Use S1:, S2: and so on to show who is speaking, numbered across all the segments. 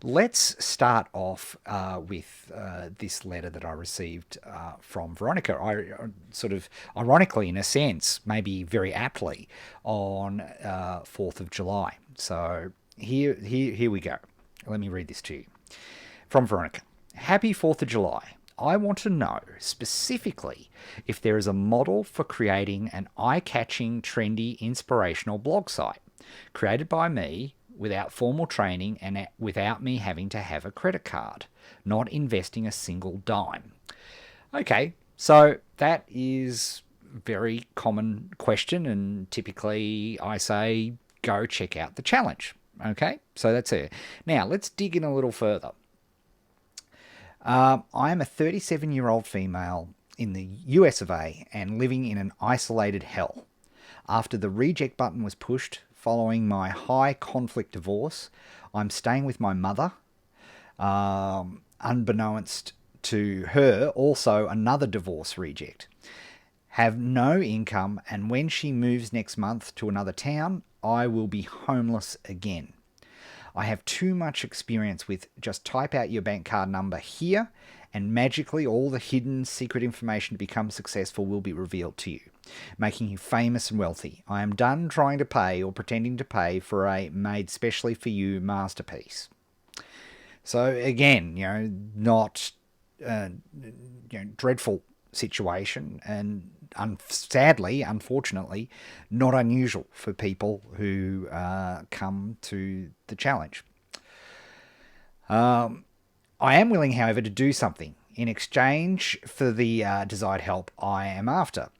S1: let's start off with this letter that I received from Veronica. I sort of, ironically, in a sense, maybe very aptly, on 4th of July. So here we go. Let me read this to you. From Veronica. Happy 4th of July. I want to know specifically if there is a model for creating an eye-catching, trendy, inspirational blog site created by me without formal training and without me having to have a credit card, not investing a single dime. Okay, so that is a very common question, and typically I say go check out the challenge. Okay, so that's it. Now let's dig in a little further. I am a 37-year-old female in the US of A and living in an isolated hell. After the reject button was pushed following my high conflict divorce, I'm staying with my mother. Unbeknownst to her, also another divorce reject. Have no income, and when she moves next month to another town, I will be homeless again. I have too much experience with just type out your bank card number here and magically all the hidden secret information to become successful will be revealed to you, making you famous and wealthy. I am done trying to pay or pretending to pay for a made specially for you masterpiece. So again, not dreadful situation, and sadly, unfortunately, not unusual for people who come to the challenge. I am willing, however, to do something in exchange for the desired help I am after.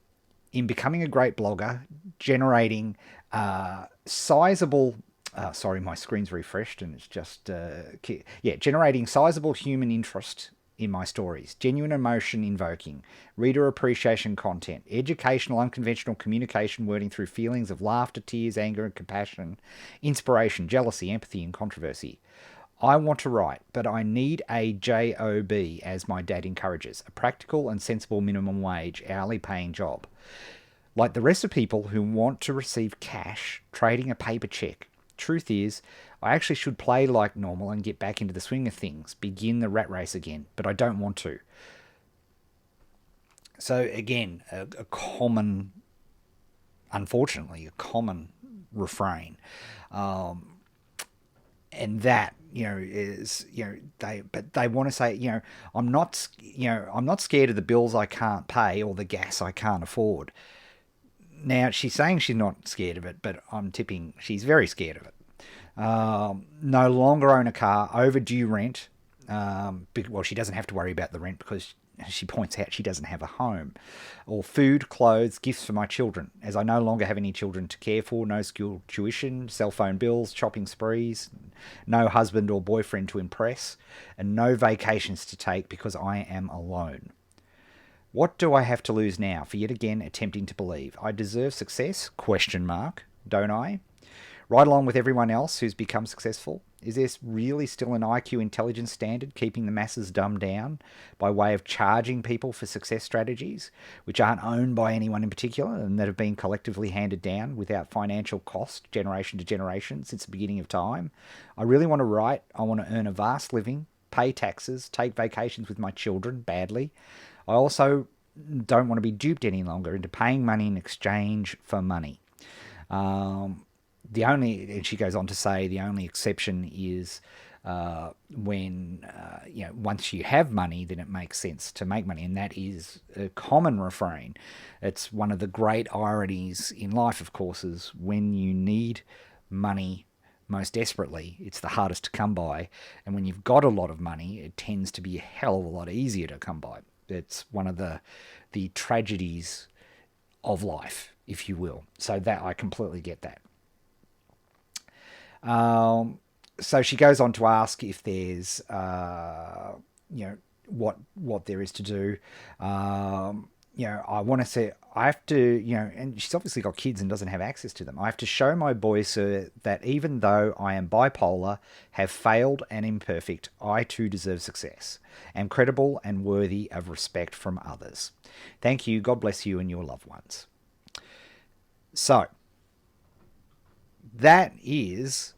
S1: In becoming a great blogger, generating sizable sorry, my screen's refreshed and it's just generating sizable human interest in my stories, genuine emotion invoking, reader appreciation content, educational unconventional communication wording through feelings of laughter, tears, anger and compassion, inspiration, jealousy, empathy and controversy. I want to write, but I need a job, as my dad encourages, a practical and sensible minimum wage, hourly paying job. Like the rest of people who want to receive cash, trading a paper check. Truth is, I actually should play like normal and get back into the swing of things, begin the rat race again, but I don't want to. So again, a common, unfortunately, a common refrain. And that, is, they want to say, I'm not scared of the bills I can't pay or the gas I can't afford. Now, she's saying she's not scared of it, but I'm tipping she's very scared of it. No longer own a car, overdue rent. Well, she doesn't have to worry about the rent because she points out she doesn't have a home. Or food, clothes, gifts for my children. As I no longer have any children to care for, no school tuition, cell phone bills, shopping sprees, no husband or boyfriend to impress, and no vacations to take because I am alone. What do I have to lose now for yet again attempting to believe? I deserve success? Question mark. Don't I? Right along with everyone else who's become successful? Is there really still an IQ intelligence standard keeping the masses dumbed down by way of charging people for success strategies, which aren't owned by anyone in particular and that have been collectively handed down without financial cost generation to generation since the beginning of time? I really want to write. I want to earn a vast living, pay taxes, take vacations with my children badly. I also don't want to be duped any longer into paying money in exchange for money. And she goes on to say, the only exception is when, once you have money, then it makes sense to make money. And that is a common refrain. It's one of the great ironies in life, of course, is when you need money most desperately, it's the hardest to come by. And when you've got a lot of money, it tends to be a hell of a lot easier to come by. It's one of the tragedies of life, if you will. So that I completely get that. So she goes on to ask if there's, what there is to do. I want to say I have to, and she's obviously got kids and doesn't have access to them. I have to show my boy, sir, that even though I am bipolar, have failed and imperfect, I too deserve success, am credible and worthy of respect from others. Thank you. God bless you and your loved ones. So that is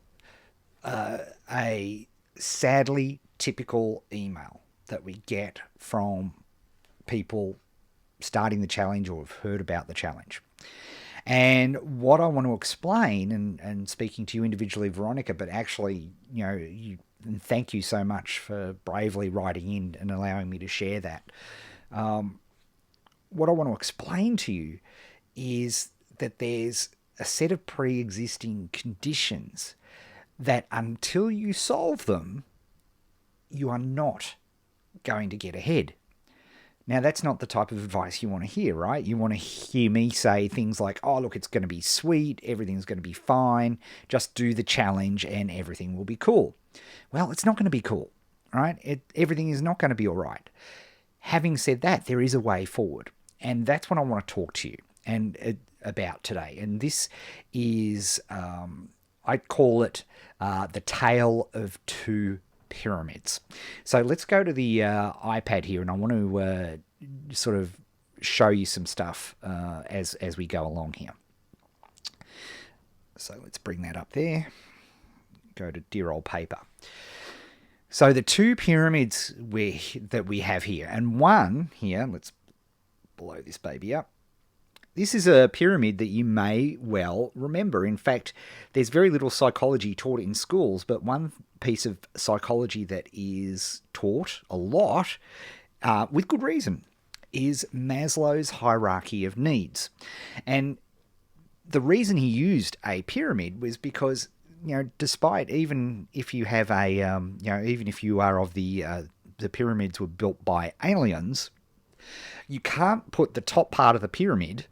S1: a sadly typical email that we get from people starting the challenge or have heard about the challenge. And what I want to explain, and speaking to you individually, Veronica, but actually, and thank you so much for bravely writing in and allowing me to share that. What I want to explain to you is that there's a set of pre-existing conditions that until you solve them, you are not going to get ahead. Now, that's not the type of advice you want to hear, right? You want to hear me say things like, oh, look, it's going to be sweet, everything's going to be fine, just do the challenge and everything will be cool. Well, it's not going to be cool, right? Everything is not going to be all right. Having said that, there is a way forward. And that's what I want to talk to you about today. And this is, I call it the tale of two pyramids. So let's go to the iPad here, and I want to sort of show you some stuff as we go along here. So let's bring that up there. Go to dear old paper. So the two pyramids that we have here, and one here, let's blow this baby up. This is a pyramid that you may well remember. In fact, there's very little psychology taught in schools, but one piece of psychology that is taught a lot, with good reason, is Maslow's hierarchy of needs. And the reason he used a pyramid was because, despite even if you have even if you are of the pyramids were built by aliens, you can't put the top part of the pyramid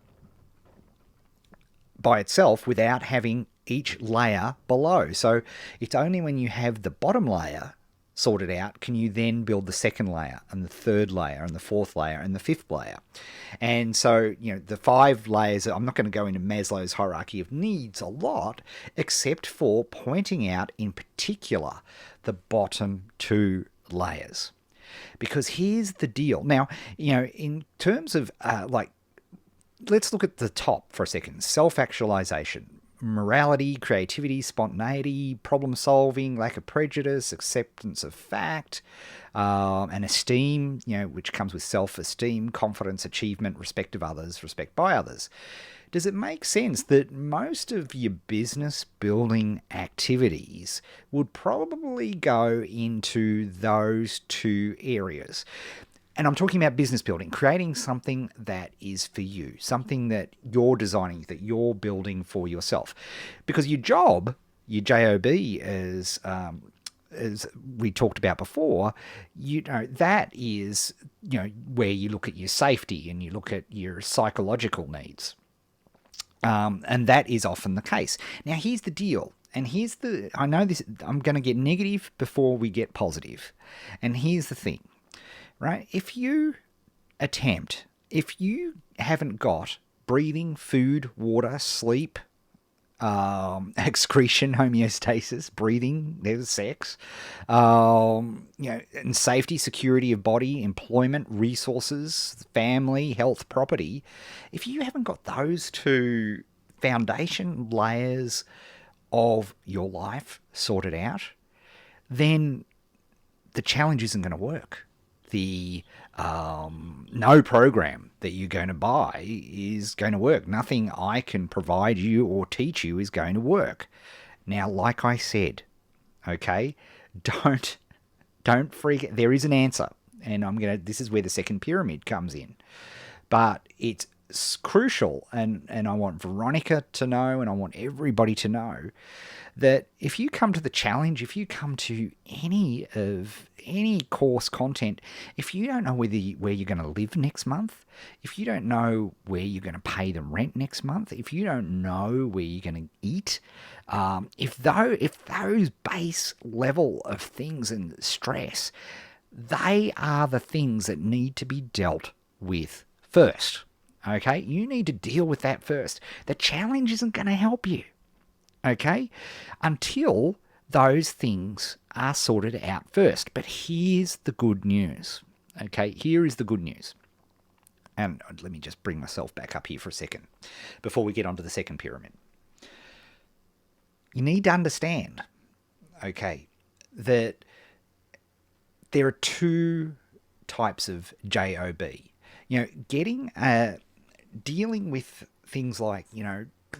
S1: by itself without having each layer below. So it's only when you have the bottom layer sorted out can you then build the second layer and the third layer and the fourth layer and the fifth layer. And so, the 5 layers, I'm not going to go into Maslow's hierarchy of needs a lot, except for pointing out in particular the bottom 2 layers. Because here's the deal. Now, in terms of let's look at the top for a second. Self-actualization, morality, creativity, spontaneity, problem solving, lack of prejudice, acceptance of fact, and esteem, which comes with self-esteem, confidence, achievement, respect of others, respect by others. Does it make sense that most of your business building activities would probably go into those 2 areas? And I'm talking about business building, creating something that is for you, something that you're designing, that you're building for yourself. Because your job, your job, as we talked about before, that is, where you look at your safety and you look at your psychological needs. And that is often the case. Now, here's the deal. And I know this, I'm going to get negative before we get positive. And here's the thing. Right? If you haven't got breathing, food, water, sleep, excretion, homeostasis, breathing, there's sex, and safety, security of body, employment, resources, family, health, property, if you haven't got those 2 foundation layers of your life sorted out, then the challenge isn't going to work. The no program that you're going to buy is going to work. Nothing I can provide you or teach you is going to work. Now, like I said, okay, don't freak. There is an answer, and this is where the second pyramid comes in. But it's crucial, and I want Veronica to know, and I want everybody to know that if you come to the challenge, if you come to any course content, if you don't know where you're going to live next month, if you don't know where you're going to pay the rent next month, if you don't know where you're going to eat, if those base level of things and stress, they are the things that need to be dealt with first. Okay, you need to deal with that first. The challenge isn't going to help you. Okay, until those things are sorted out first. But here's the good news. Okay, here is the good news. And let me just bring myself back up here for a second before we get onto the second pyramid. You need to understand, okay, that there are two types of job. Getting dealing with things like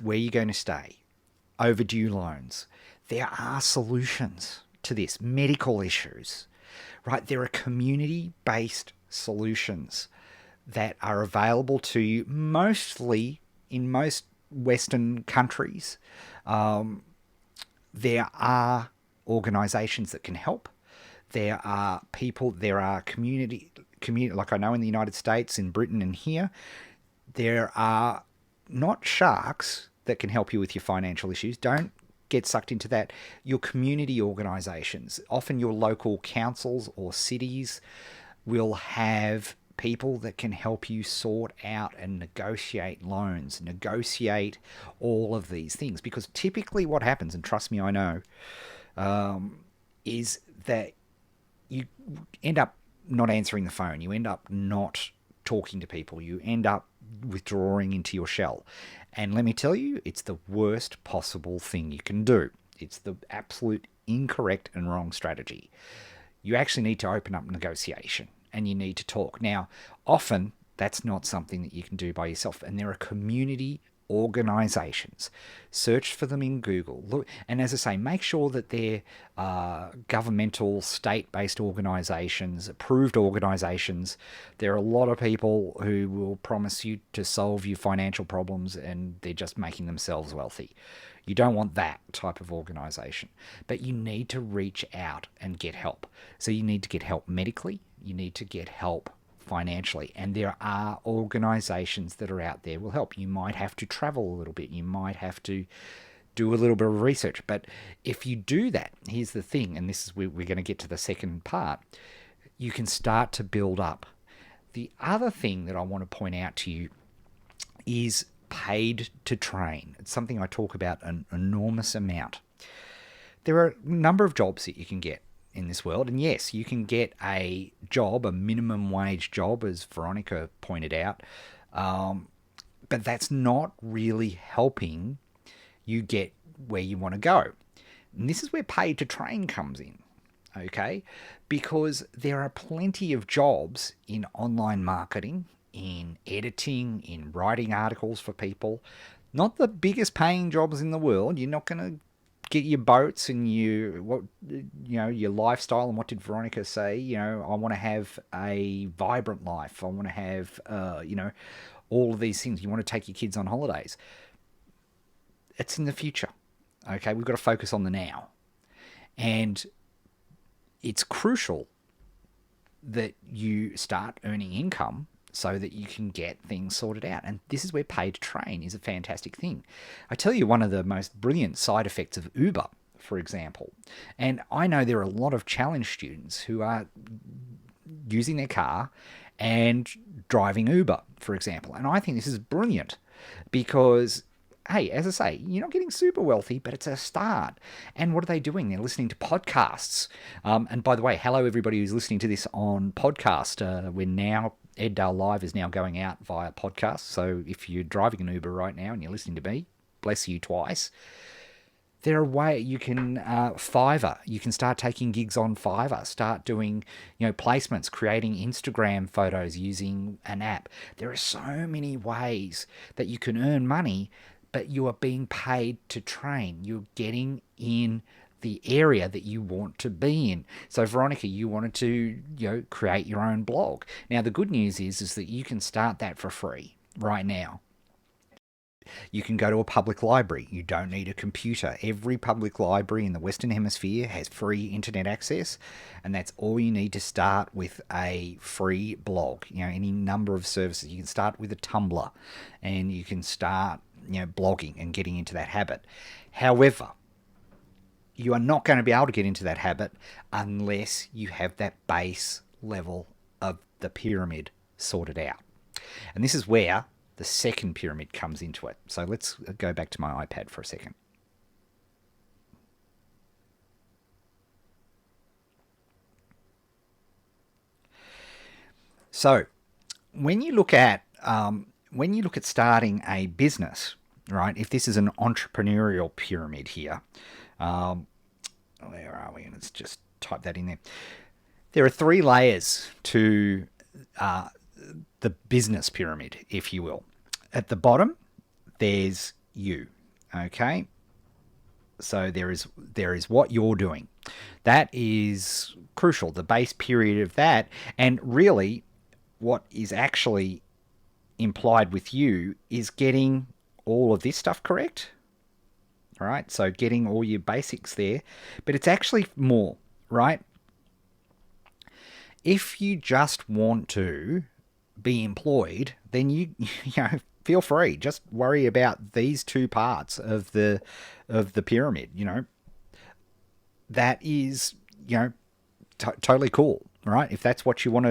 S1: where you're going to stay, overdue loans. There are solutions to this. Medical issues, right? There are community-based solutions that are available to you mostly in most Western countries. There are organisations that can help. There are people. There are community. Like I know in the United States, in Britain, and here, there are not sharks that can help you with your financial issues. Don't get sucked into that. Your community organisations, often your local councils or cities, will have people that can help you sort out and negotiate loans, negotiate all of these things. Because typically what happens, and trust me, I know, is that you end up not answering the phone. You end up not talking to people. You end up withdrawing into your shell. And let me tell you, it's the worst possible thing you can do. It's the absolute incorrect and wrong strategy. You actually need to open up negotiation and you need to talk. Now, often that's not something that you can do by yourself. And there are community organisations. Search for them in Google. Look, and as I say, make sure that they're governmental, state-based organisations, approved organisations. There are a lot of people who will promise you to solve your financial problems and they're just making themselves wealthy. You don't want that type of organisation. But you need to reach out and get help. So you need to get help medically. You need to get help financially, and there are organizations that are out there will help. You might have to travel a little bit, you might have to do a little bit of research, but if you do that, here's the thing, and this is where we're going to get to the second part, you can start to build up. The other thing that I want to point out to you is paid to train. It's something I talk about an enormous amount. There are a number of jobs that you can get in this world. And yes, you can get a job, a minimum wage job, as Veronica pointed out. But that's not really helping you get where you want to go. And this is where paid to train comes in, okay? Because there are plenty of jobs in online marketing, in editing, in writing articles for people. Not the biggest paying jobs in the world. You're not going to get your boats and your lifestyle. And what did Veronica say? I want to have a vibrant life. I want to have all of these things. You want to take your kids on holidays. It's in the future. Okay, we've got to focus on the now. And it's crucial that you start earning income so that you can get things sorted out. And this is where pay to train is a fantastic thing. I tell you, one of the most brilliant side effects of Uber, for example, and I know there are a lot of challenge students who are using their car and driving Uber, for example. And I think this is brilliant because, hey, as I say, you're not getting super wealthy, but it's a start. And what are they doing? They're listening to podcasts. And by the way, hello, everybody who's listening to this on podcast. We're now Eddale Live is now going out via podcast. So if you're driving an Uber right now and you're listening to me, bless you twice. There are ways you can Fiverr. You can start taking gigs on Fiverr. Start doing placements, creating Instagram photos using an app. There are so many ways that you can earn money, but you are being paid to train. You're getting in the area that you want to be in. So Veronica, you wanted to create your own blog. Now the good news is that you can start that for free right now. You can go to a public library. You don't need a computer. Every public library in the Western Hemisphere has free internet access, and that's all you need to start with a free blog. Any number of services. You can start with a Tumblr, and you can start blogging and getting into that habit. However, you are not going to be able to get into that habit unless you have that base level of the pyramid sorted out. And this is where the second pyramid comes into it. So let's go back to my iPad for a second. So when you look at starting a business, right? If this is an entrepreneurial pyramid here, where are we? Let's just type that in there. There are three layers to uh, the business pyramid, if you will. At the bottom, there's you. Okay, so there is what you're doing. That is crucial. The base period of that, and really, what is actually implied with you is getting all of this stuff correct. All right, so getting all your basics there, but it's actually more, right? If you just want to be employed, then you know feel free. Just worry about these two parts of the pyramid. That is totally cool, right? If that's what you want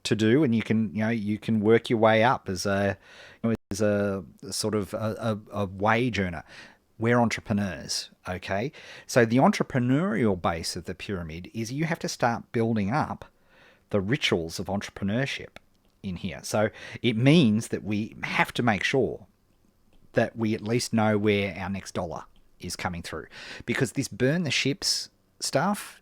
S1: to do, and you can work your way up as a sort of a wage earner. We're entrepreneurs, okay? So the entrepreneurial base of the pyramid is you have to start building up the rituals of entrepreneurship in here. So it means that we have to make sure that we at least know where our next dollar is coming through. Because this burn the ships stuff,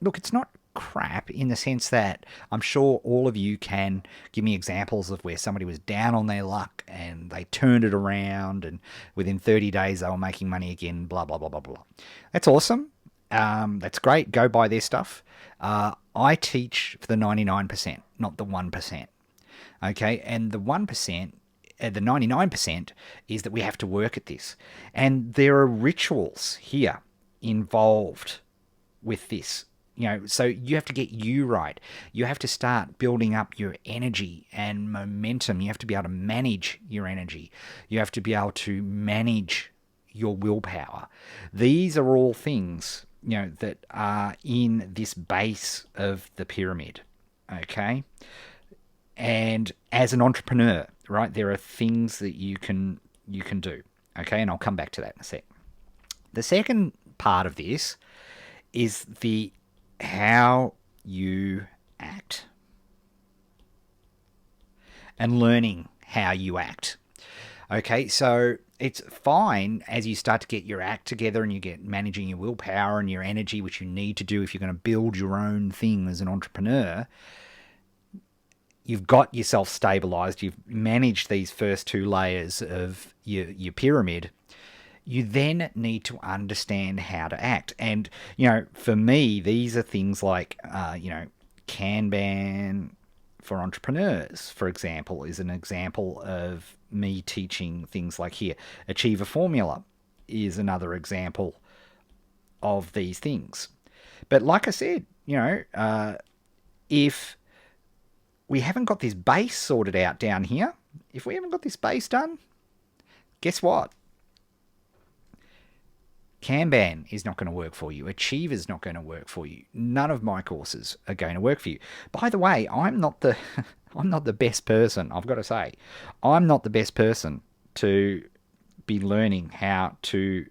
S1: look, it's not crap in the sense that I'm sure all of you can give me examples of where somebody was down on their luck and they turned it around and within 30 days they were making money again, blah, blah, blah, blah, blah. That's awesome. That's great. Go buy their stuff. I teach for the 99%, not the 1%. Okay, and the 1%, the 99% is that we have to work at this. And there are rituals here involved with this. So you have to get you right. You have to start building up your energy and momentum. You have to be able to manage your energy. You have to be able to manage your willpower. These are all things, that are in this base of the pyramid. Okay? And as an entrepreneur, right, there are things that you can do. Okay? And I'll come back to that in a sec. The second part of this is the how you act and learning how you act. Okay, so it's fine as you start to get your act together and you get managing your willpower and your energy, which you need to do if you're going to build your own thing as an entrepreneur. You've got yourself stabilized. You've managed these first two layers of your pyramid. You then need to understand how to act. And, for me, these are things like, Kanban for entrepreneurs, for example, is an example of me teaching things like here. Achieve a formula is another example of these things. But like I said, if we haven't got this base sorted out down here, if we haven't got this base done, guess what? Kanban is not going to work for you. Achieve is not going to work for you. None of my courses are going to work for you. By the way, I'm not the I'm not the best person. I've got to say, I'm not the best person to be learning how to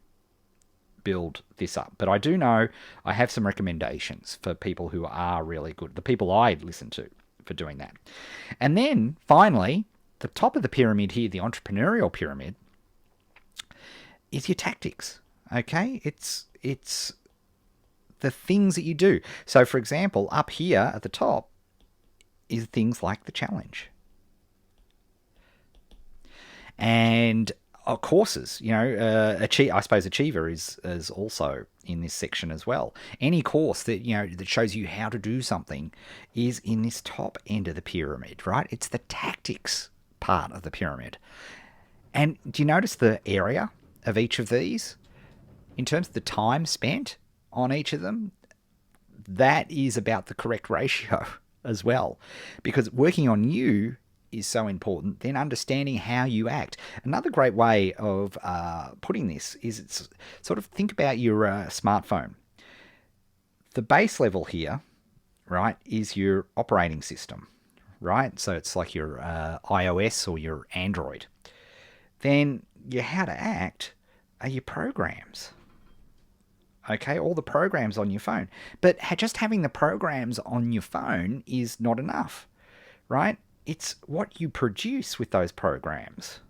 S1: build this up. But I do know I have some recommendations for people who are really good. The people I listen to for doing that. And then finally, the top of the pyramid here, the entrepreneurial pyramid, is your tactics. Okay, it's the things that you do. So, for example, up here at the top is things like the challenge and courses. I suppose Achiever is also in this section as well. Any course that that shows you how to do something is in this top end of the pyramid, right? It's the tactics part of the pyramid. And do you notice the area of each of these? In terms of the time spent on each of them, that is about the correct ratio as well. Because working on you is so important, then understanding how you act. Another great way of putting this is it's sort of think about your smartphone. The base level here, right, is your operating system, right? So it's like your iOS or your Android. Then your how to act are your programs. Okay, all the programs on your phone. But just having the programs on your phone is not enough, right? It's what you produce with those programs.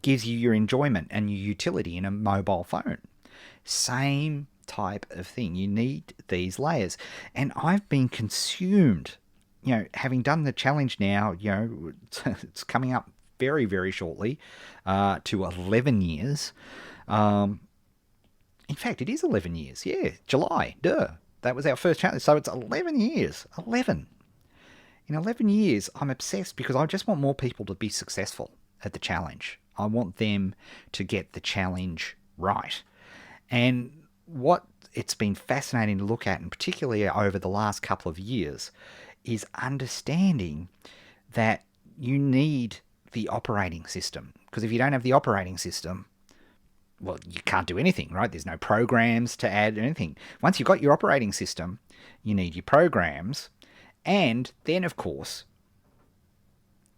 S1: Gives you your enjoyment and your utility in a mobile phone. Same type of thing. You need these layers. And I've been consumed, having done the challenge now, it's coming up very, very shortly to 11 years. In fact, it is 11 years. Yeah, July. Duh. That was our first challenge. So it's 11 years. 11. In 11 years, I'm obsessed because I just want more people to be successful at the challenge. I want them to get the challenge right. And what it's been fascinating to look at, and particularly over the last couple of years, is understanding that you need the operating system. Because if you don't have the operating system, well, you can't do anything, right? There's no programs to add anything. Once you've got your operating system, you need your programs. And then, of course,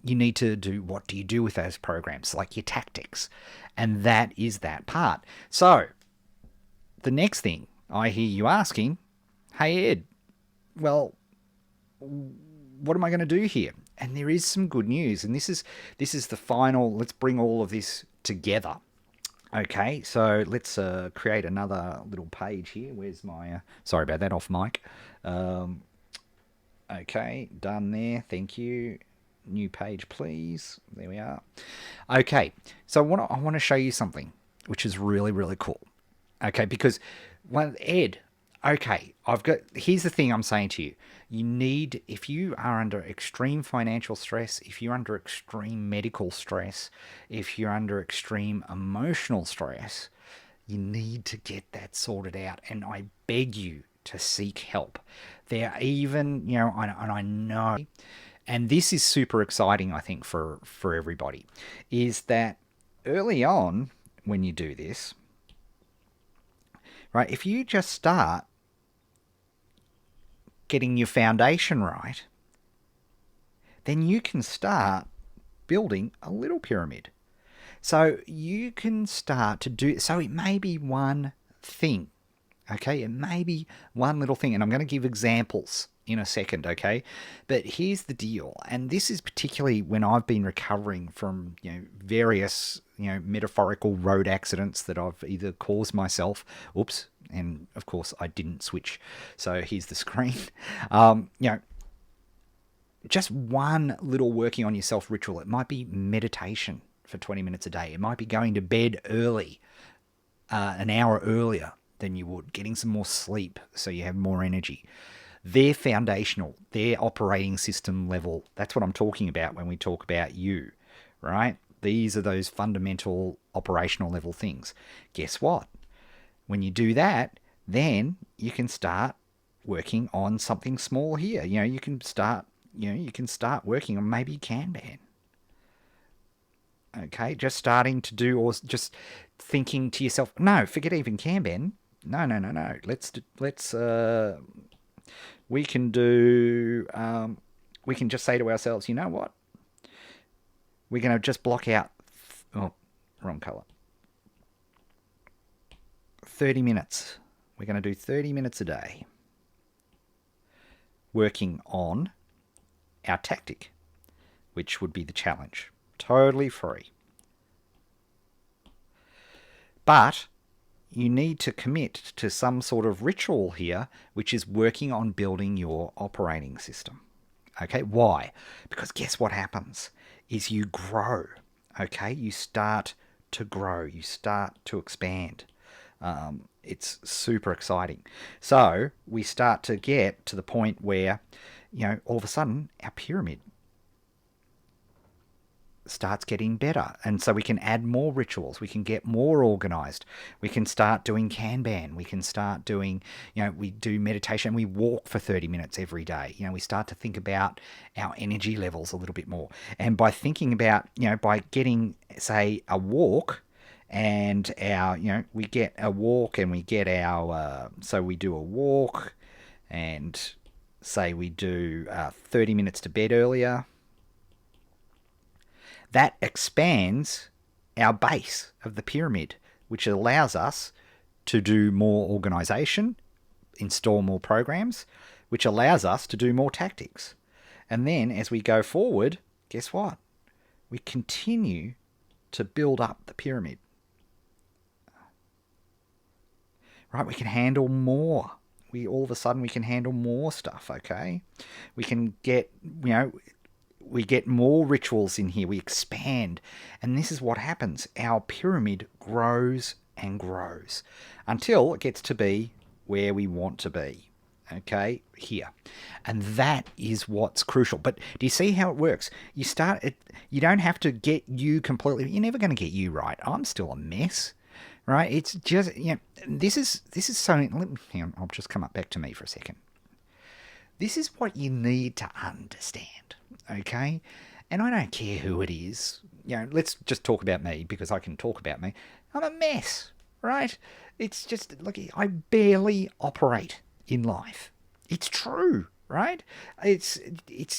S1: you need to do, what do you do with those programs, like your tactics. And that is that part. So the next thing I hear you asking, hey, Ed, well, what am I going to do here? And there is some good news. And this is the final, let's bring all of this together. Okay, so let's create another little page here. Where's my... sorry about that, off mic. Okay, done there. Thank you. New page, please. There we are. Okay, so I want to show you something which is really, really cool. Okay, because Ed, okay, here's the thing I'm saying to you. You need, if you are under extreme financial stress, if you're under extreme medical stress, if you're under extreme emotional stress, you need to get that sorted out. And I beg you to seek help. There are even, and I know, and this is super exciting, I think, for everybody, is that early on when you do this, right, if you just start getting your foundation right, then you can start building a little pyramid. So you can start to do, so it may be one thing, okay? It may be one little thing, and I'm going to give examples in a second, okay? But here's the deal, and this is particularly when I've been recovering from, various, metaphorical road accidents that I've either caused myself, oops, and of course I didn't switch. So here's the screen. Just one little working on yourself ritual. It might be meditation for 20 minutes a day. It might be going to bed early, an hour earlier than you would, getting some more sleep so you have more energy. They're foundational. They're operating system level. That's what I'm talking about when we talk about you, right? These are those fundamental operational level things. Guess what? When you do that, then you can start working on something small here. You can start working on maybe Kanban. Okay, just starting to do, or just thinking to yourself, no, forget even Kanban. No. We can do, we can just say to ourselves, you know what? We're going to just block out, wrong color. 30 minutes. We're going to do 30 minutes a day working on our tactic, which would be the challenge. Totally free. But you need to commit to some sort of ritual here, which is working on building your operating system. Okay, why? Because guess what happens is you grow. Okay, you start to grow. You start to expand. It's super exciting. So we start to get to the point where, all of a sudden our pyramid starts getting better. And so we can add more rituals. We can get more organized. We can start doing Kanban. We can start doing, we do meditation. We walk for 30 minutes every day. We start to think about our energy levels a little bit more. And by thinking about, by getting, say, a walk, and our, we get a walk and we get our, so we do a walk and say we do 30 minutes to bed earlier. That expands our base of the pyramid, which allows us to do more organization, install more programs, which allows us to do more tactics. And then as we go forward, guess what? We continue to build up the pyramid. right? We can handle more. All of a sudden we can handle more stuff, okay? We can get, we get more rituals in here. We expand. And this is what happens. Our pyramid grows and grows until it gets to be where we want to be. Okay, here. And that is what's crucial. But do you see how it works? You don't have to get you completely. You're never going to get you right. I'm still a mess. Right? It's just, this is something. Hang on, I'll just come up back to me for a second. This is what you need to understand, okay? And I don't care who it is. Let's just talk about me because I can talk about me. I'm a mess, right? It's just, look, I barely operate in life. It's true, right? It's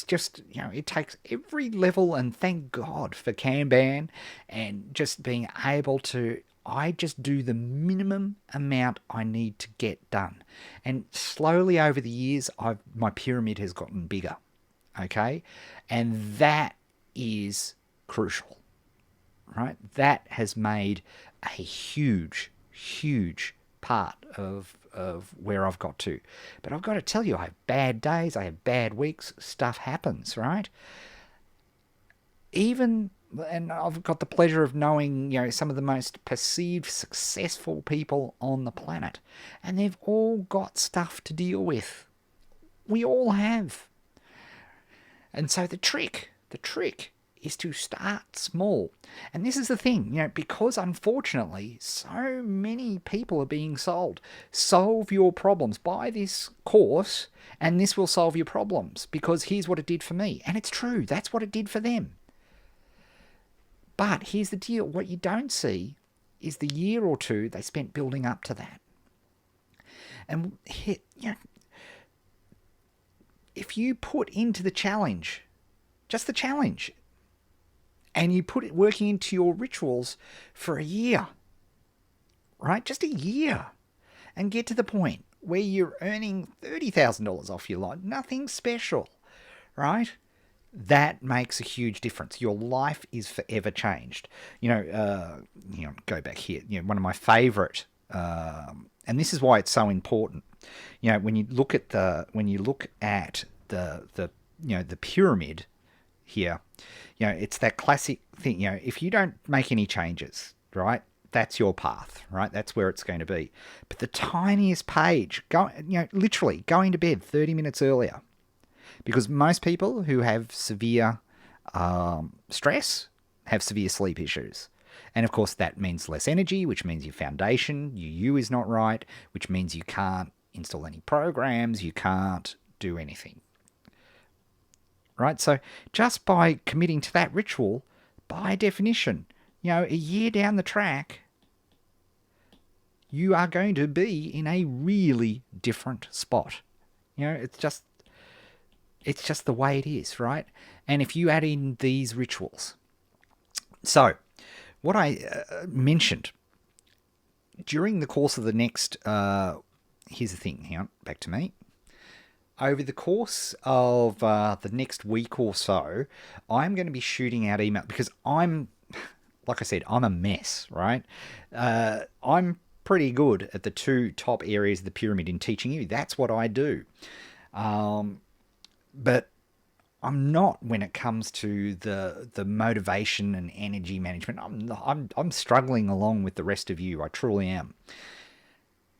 S1: just, it takes every level, and thank God for Kanban and just being able to, I just do the minimum amount I need to get done. And slowly over the years, my pyramid has gotten bigger. Okay? And that is crucial. Right? That has made a huge, huge part of where I've got to. But I've got to tell you, I have bad days, I have bad weeks, stuff happens, right? And I've got the pleasure of knowing, some of the most perceived successful people on the planet. And they've all got stuff to deal with. We all have. And so the trick is to start small. And this is the thing, because unfortunately so many people are being sold. Solve your problems. Buy this course and this will solve your problems because here's what it did for me. And it's true. That's what it did for them. But here's the deal. What you don't see is the year or two they spent building up to that. And if you put into the challenge, just the challenge, and you put it working into your rituals for a year, right? Just a year, and get to the point where you're earning $30,000 off your lot, nothing special, right? That makes a huge difference. Your life is forever changed. Go back here. One of my favorite, and this is why it's so important. When you look at the pyramid here, it's that classic thing. If you don't make any changes, right, that's your path, right? That's where it's going to be. But the tiniest page, literally going to bed 30 minutes earlier. Because most people who have severe stress have severe sleep issues. And of course, that means less energy, which means your foundation, your U is not right, which means you can't install any programs, you can't do anything. Right? So just by committing to that ritual, by definition, a year down the track, you are going to be in a really different spot. It's just the way it is, right? And if you add in these rituals. So, what I mentioned, during the course of the next, here's the thing, hang on, back to me. Over the course of the next week or so, I'm going to be shooting out email because like I said, I'm a mess, right? I'm pretty good at the two top areas of the pyramid in teaching you. That's what I do. But I'm not when it comes to the motivation and energy management. I'm struggling along with the rest of you. I truly am.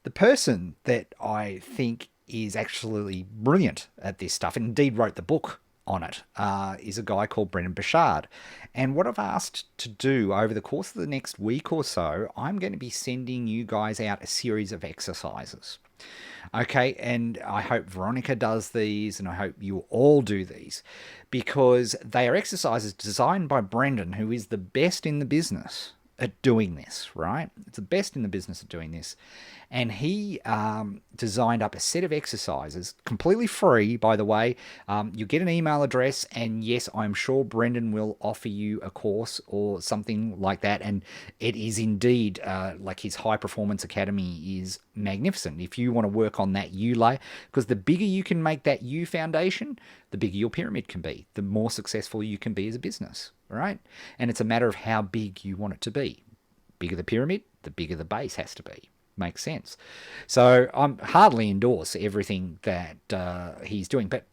S1: The person that I think is actually brilliant at this stuff, and indeed wrote the book on it, is a guy called Brendan Burchard. And what I've asked to do over the course of the next week or so, I'm going to be sending you guys out a series of exercises. Okay, and I hope Veronica does these, and I hope you all do these, because they are exercises designed by Brendan, who is the best in the business at doing this, right? It's the best in the business at doing this. And he designed up a set of exercises, completely free, by the way. You get an email address, and yes, I'm sure Brendan will offer you a course or something like that. And it is indeed, like his High Performance Academy is magnificent. If you want to work on that U layer, because the bigger you can make that U foundation, the bigger your pyramid can be, the more successful you can be as a business, right? And it's a matter of how big you want it to be. Bigger the pyramid, the bigger the base has to be. Makes sense. So I'm hardly endorse everything that he's doing, but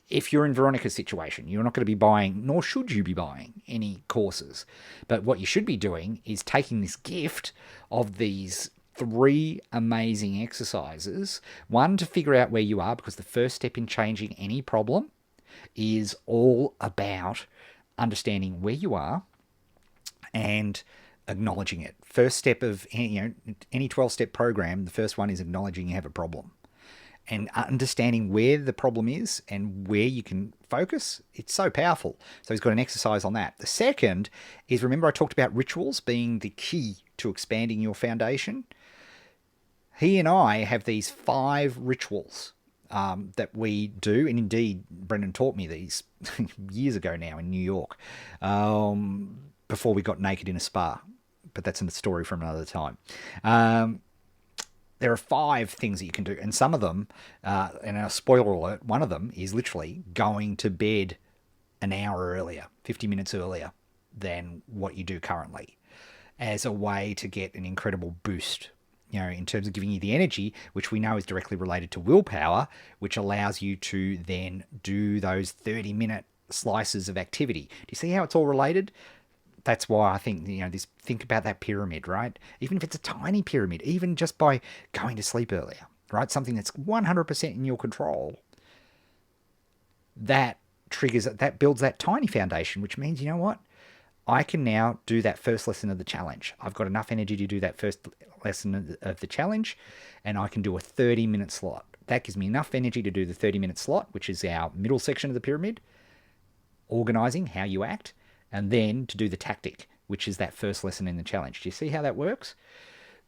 S1: if you're in Veronica's situation, you're not going to be buying, nor should you be buying, any courses. But what you should be doing is taking this gift of these 3 amazing exercises. One, to figure out where you are, because the first step in changing any problem is all about understanding where you are and acknowledging it. First step of any 12-step program, the first one is acknowledging you have a problem and understanding where the problem is and where you can focus. It's so powerful. So he's got an exercise on that. The second is, remember I talked about rituals being the key to expanding your foundation? He and I have these 5 rituals that we do, and indeed Brendan taught me these years ago now in New York, before we got naked in a spa, but that's a story from another time. There are 5 things that you can do, and some of them, and a spoiler alert, one of them is literally going to bed an hour earlier, 50 minutes earlier than what you do currently, as a way to get an incredible boost, in terms of giving you the energy, which we know is directly related to willpower, which allows you to then do those 30-minute slices of activity. Do you see how it's all related? That's why I think, think about that pyramid, right? Even if it's a tiny pyramid, even just by going to sleep earlier, right? Something that's 100% in your control, that builds that tiny foundation, which means, you know what? I can now do that first lesson of the challenge. I've got enough energy to do that first lesson of the challenge, and I can do a 30-minute slot. That gives me enough energy to do the 30-minute slot, which is our middle section of the pyramid, organizing how you act, and then to do the tactic, which is that first lesson in the challenge. Do you see how that works?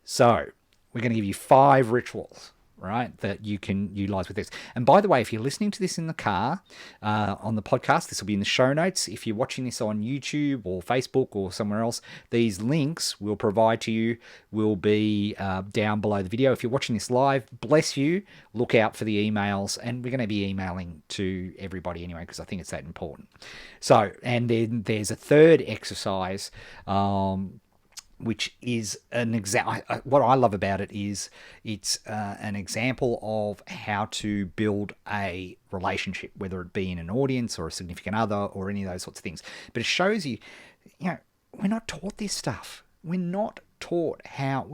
S1: So we're going to give you 5 rituals, right, that you can utilize with this. And by the way, if you're listening to this in the car, on the podcast, this will be in the show notes. If you're watching this on YouTube or Facebook or somewhere else, these links we'll provide to you will be down below the video. If you're watching this live, bless you, look out for the emails, and we're going to be emailing to everybody anyway, because I think it's that important. So, and then there's a third exercise, which is an example. What I love about it is it's an example of how to build a relationship, whether it be in an audience or a significant other or any of those sorts of things. But it shows you, we're not taught this stuff. We're not taught our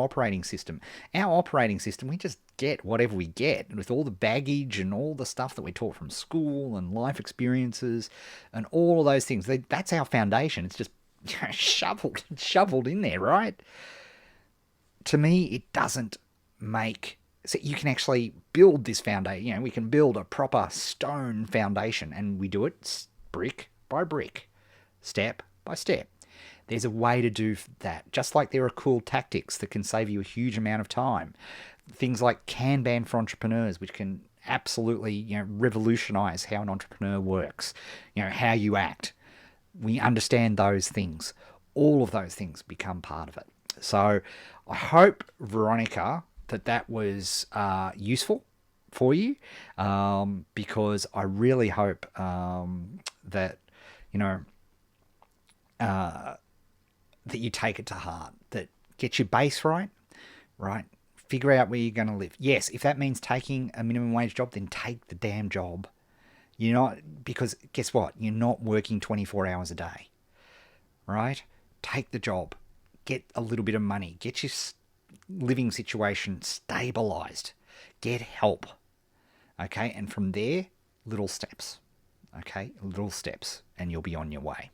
S1: operating system. Our operating system, we just get whatever we get, with all the baggage and all the stuff that we taught from school and life experiences and all of those things. That's our foundation. It's just shoveled in there, right? To me, it doesn't make... So you can actually build this foundation. We can build a proper stone foundation, and we do it brick by brick, step by step. There's a way to do that. Just like there are cool tactics that can save you a huge amount of time. Things like Kanban for entrepreneurs, which can absolutely, revolutionize how an entrepreneur works, how you act. We understand those things. All of those things become part of it. So I hope, Veronica, that was useful for you, because I really hope that, that you take it to heart, that get your base right? Figure out where you're going to live. Yes, if that means taking a minimum wage job, then take the damn job. Because guess what? You're not working 24 hours a day, right? Take the job, get a little bit of money, get your living situation stabilized, get help, okay? And from there, little steps, and you'll be on your way.